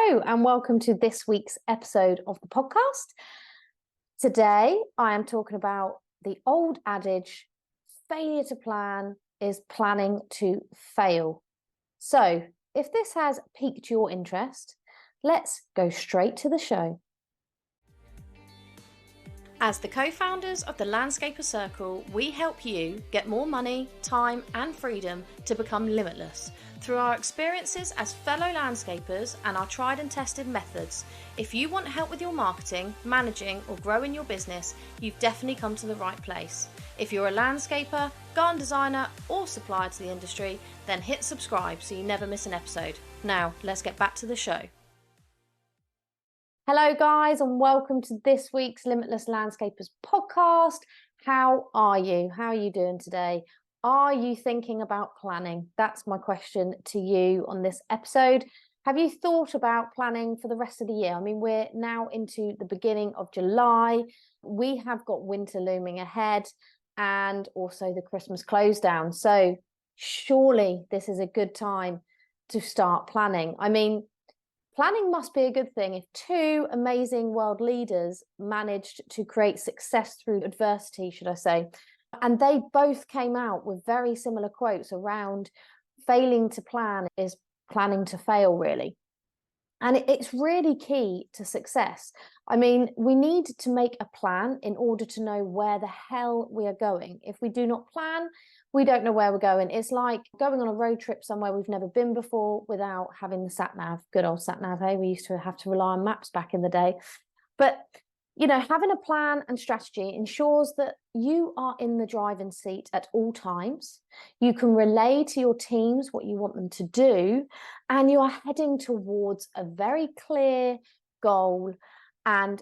Hello and welcome to this week's episode of the podcast. Today I am talking about the old adage, failure to plan is planning to fail. So if this has piqued your interest, let's go straight to the show. As the co-founders of the Landscaper Circle, we help you get more money, time and freedom to become limitless through our experiences as fellow landscapers and our tried and tested methods. If you want help with your marketing, managing or growing your business, you've definitely come to the right place. If you're a landscaper, garden designer or supplier to the industry, then hit subscribe so you never miss an episode. Now, let's get back to the show. Hello guys and welcome to this week's Limitless Landscapers podcast. How are you? How are you doing today? Are you thinking about planning? That's my question to you on this episode. Have you thought about planning for the rest of the year? I mean, we're now into the beginning of July. We have got winter looming ahead and also the Christmas close down. So surely this is a good time to start planning. I mean, planning must be a good thing if two amazing world leaders managed to create success through adversity, should I say. And they both came out with very similar quotes around failing to plan is planning to fail, really. And it's really key to success. I mean, we need to make a plan in order to know where the hell we are going. If we do not plan, we don't know where we're going. It's like going on a road trip somewhere we've never been before without having the sat-nav. Good old sat-nav, hey? We used to have to rely on maps back in the day. But, you know, having a plan and strategy ensures that you are in the driving seat at all times. You can relay to your teams what you want them to do, and you are heading towards a very clear goal and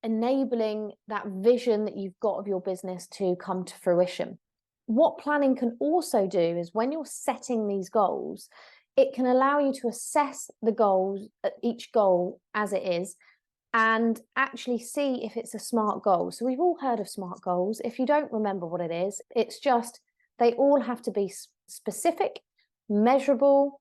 enabling that vision that you've got of your business to come to fruition. What planning can also do is when you're setting these goals, it can allow you to assess the goals, each goal as it is, and actually see if it's a SMART goal. So we've all heard of SMART goals. If you don't remember what it is, it's just they all have to be specific, measurable,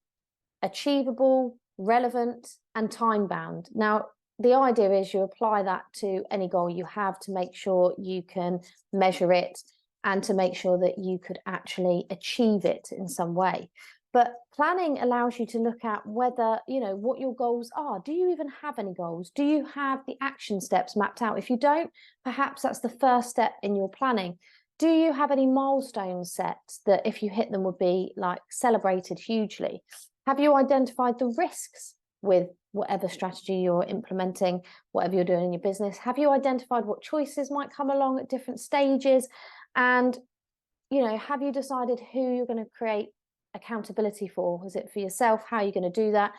achievable, relevant, and time-bound. Now, the idea is you apply that to any goal you have to make sure you can measure it and to make sure that you could actually achieve it in some way. But planning allows you to look at whether, you know, what your goals are. Do you even have any goals? Do you have the action steps mapped out? If you don't, perhaps that's the first step in your planning. Do you have any milestones set that if you hit them would be like celebrated hugely? Have you identified the risks with whatever strategy you're implementing, whatever you're doing in your business? Have you identified what choices might come along at different stages? And, you know, have you decided who you're going to create accountability for? Is it for yourself? How are you going to do that?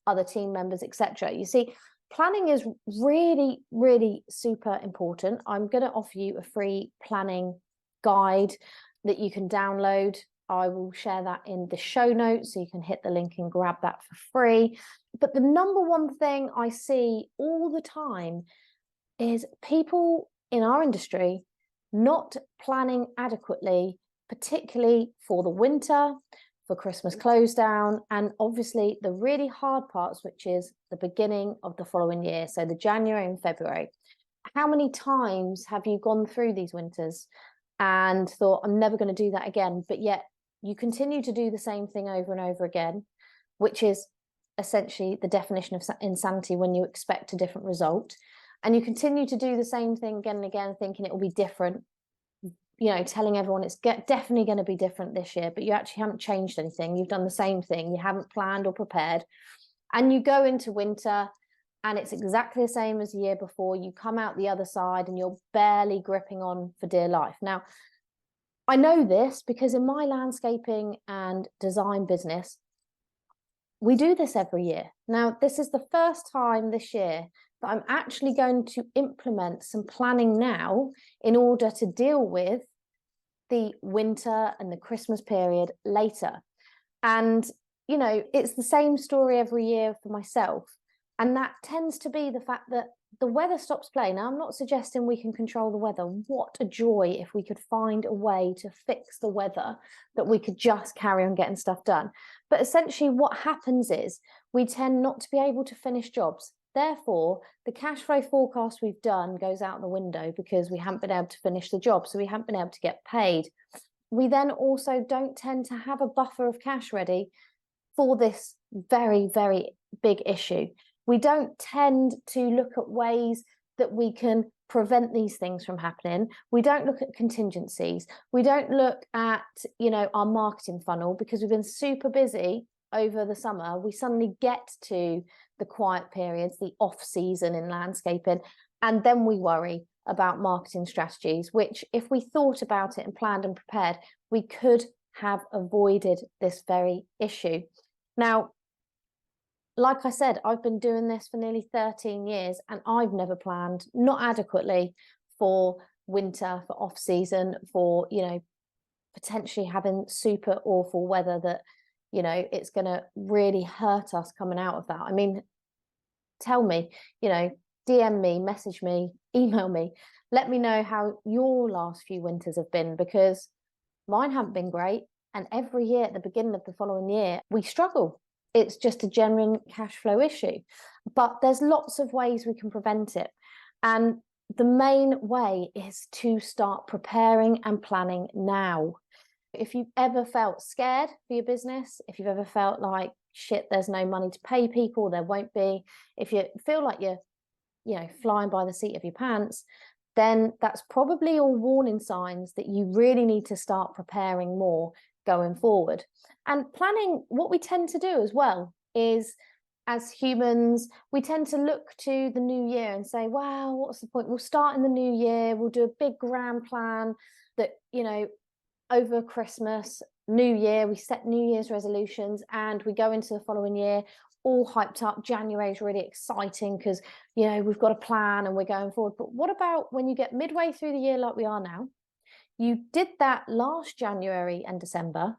Other team members, etc. You see, planning is really, really super important. I'm going to offer you a free planning guide that you can download. I will share that in the show notes, so you can hit the link and grab that for free. But the number one thing I see all the time is people in our industry not planning adequately, particularly for the winter, for Christmas close down, and obviously the really hard parts, which is the beginning of the following year, so the January and February. How many times have you gone through these winters and thought, I'm never going to do that again, but yet you continue to do the same thing over and over again, which is essentially the definition of insanity when you expect a different result. And you continue to do the same thing again and again, thinking it will be different, you know, telling everyone it's definitely going to be different this year, but you actually haven't changed anything. You've done the same thing. You haven't planned or prepared. And you go into winter and it's exactly the same as the year before. You come out the other side and you're barely gripping on for dear life. Now, I know this because in my landscaping and design business, we do this every year. Now, this is the first time this year that I'm actually going to implement some planning now in order to deal with the winter and the Christmas period later. And, you know, it's the same story every year for myself. And that tends to be the fact that the weather stops playing. Now, I'm not suggesting we can control the weather. What a joy if we could find a way to fix the weather that we could just carry on getting stuff done. But essentially what happens is we tend not to be able to finish jobs. Therefore, the cash flow forecast we've done goes out the window because we haven't been able to finish the job, so we haven't been able to get paid. We then also don't tend to have a buffer of cash ready for this very, very big issue. We don't tend to look at ways that we can prevent these things from happening. We don't look at contingencies. We don't look at, our marketing funnel because we've been super busy over the summer. We suddenly get to the quiet periods, the off season in landscaping, and then we worry about marketing strategies, which if we thought about it and planned and prepared, we could have avoided this very issue. Now, like I said, I've been doing this for nearly 13 years and I've never planned, not adequately, for winter, for off season, for, potentially having super awful weather that, it's going to really hurt us coming out of that. I mean, tell me, DM me, message me, email me, let me know how your last few winters have been, because mine haven't been great. And every year at the beginning of the following year, we struggle. It's just a genuine cash flow issue. But there's lots of ways we can prevent it. And the main way is to start preparing and planning now. If you've ever felt scared for your business, if you've ever felt like, shit, there's no money to pay people, there won't be, if you feel like you're, flying by the seat of your pants, then that's probably all warning signs that you really need to start preparing more going forward. And planning, what we tend to do as well is, as humans, we tend to look to the new year and say, wow, what's the point? We'll start in the new year, we'll do a big grand plan that, over Christmas, New Year, we set New Year's resolutions and we go into the following year all hyped up. January is really exciting because, we've got a plan and we're going forward. But what about when you get midway through the year like we are now? You did that last January and December.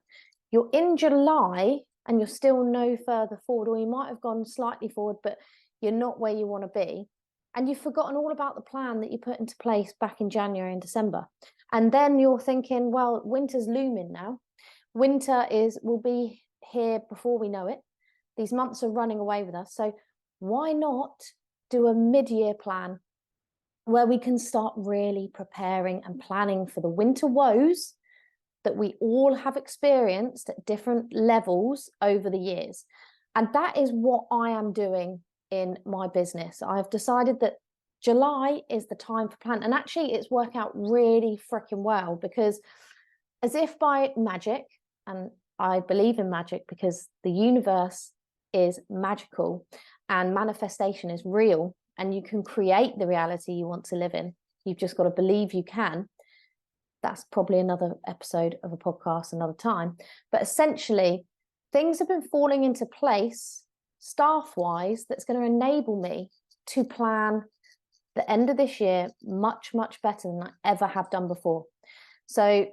You're in July and you're still no further forward, or you might have gone slightly forward, but you're not where you want to be. And you've forgotten all about the plan that you put into place back in January and December. And then you're thinking, well, winter's looming now. Winter will be here before we know it. These months are running away with us. So why not do a mid-year plan where we can start really preparing and planning for the winter woes that we all have experienced at different levels over the years? And that is what I am doing in my business. I've decided that July is the time for plan. And actually it's worked out really freaking well, because as if by magic, and I believe in magic because the universe is magical and manifestation is real, and you can create the reality you want to live in. You've just got to believe you can. That's probably another episode of a podcast another time. But essentially, things have been falling into place staff-wise that's going to enable me to plan the end of this year much, much better than I ever have done before. So,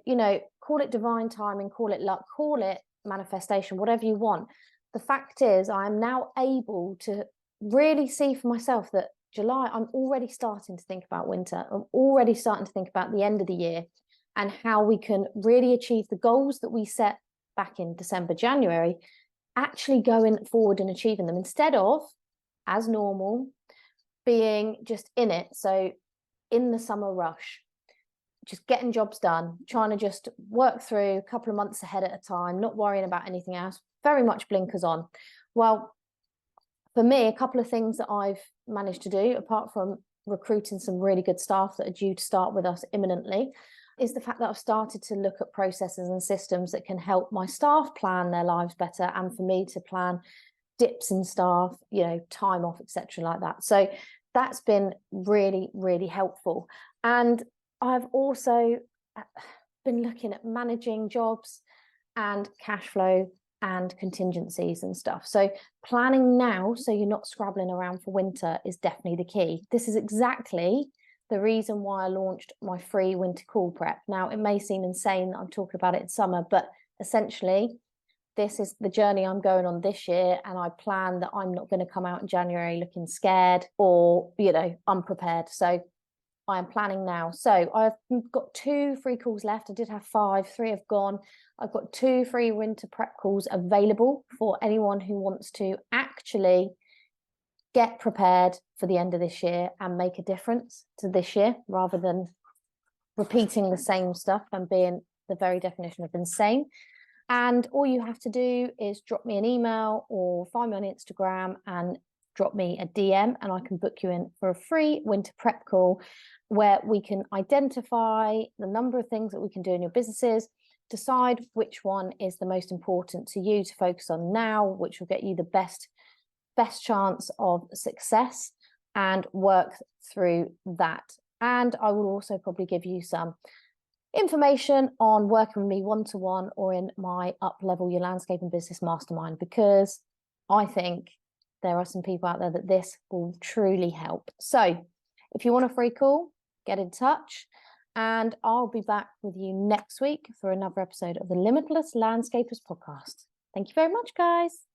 call it divine timing, call it luck, call it manifestation, whatever you want. The fact is, I am now able to really see for myself that July, I'm already starting to think about winter. I'm already starting to think about the end of the year and how we can really achieve the goals that we set back in December, January, actually going forward and achieving them instead of, as normal, being just in it. So in the summer rush, just getting jobs done, trying to just work through a couple of months ahead at a time, not worrying about anything else, very much blinkers on. Well, for me, a couple of things that I've managed to do, apart from recruiting some really good staff that are due to start with us imminently, is the fact that I've started to look at processes and systems that can help my staff plan their lives better, and for me to plan dips in staff, time off, etc., like that. So that's been really, really helpful. And I've also been looking at managing jobs and cash flow and contingencies and stuff. So planning now, so you're not scrabbling around for winter, is definitely the key. This is exactly the reason why I launched my free winter call prep. Now, it may seem insane that I'm talking about it in summer, but essentially, this is the journey I'm going on this year, and I plan that I'm not going to come out in January looking scared or, unprepared. So I am planning now. So I've got 2 free calls left. I did have 5, 3 have gone. I've got 2 free winter prep calls available for anyone who wants to actually get prepared for the end of this year and make a difference to this year, rather than repeating the same stuff and being the very definition of insane. And all you have to do is drop me an email or find me on Instagram and drop me a DM, and I can book you in for a free winter prep call where we can identify the number of things that we can do in your businesses, decide which one is the most important to you to focus on now, which will get you the best chance of success, and work through that. And I will also probably give you some information on working with me one-to-one or in my Up-Level Your Landscaping Business Mastermind, because I think there are some people out there that this will truly help. So if you want a free call, get in touch, and I'll be back with you next week for another episode of the Limitless Landscapers podcast. Thank you very much, guys.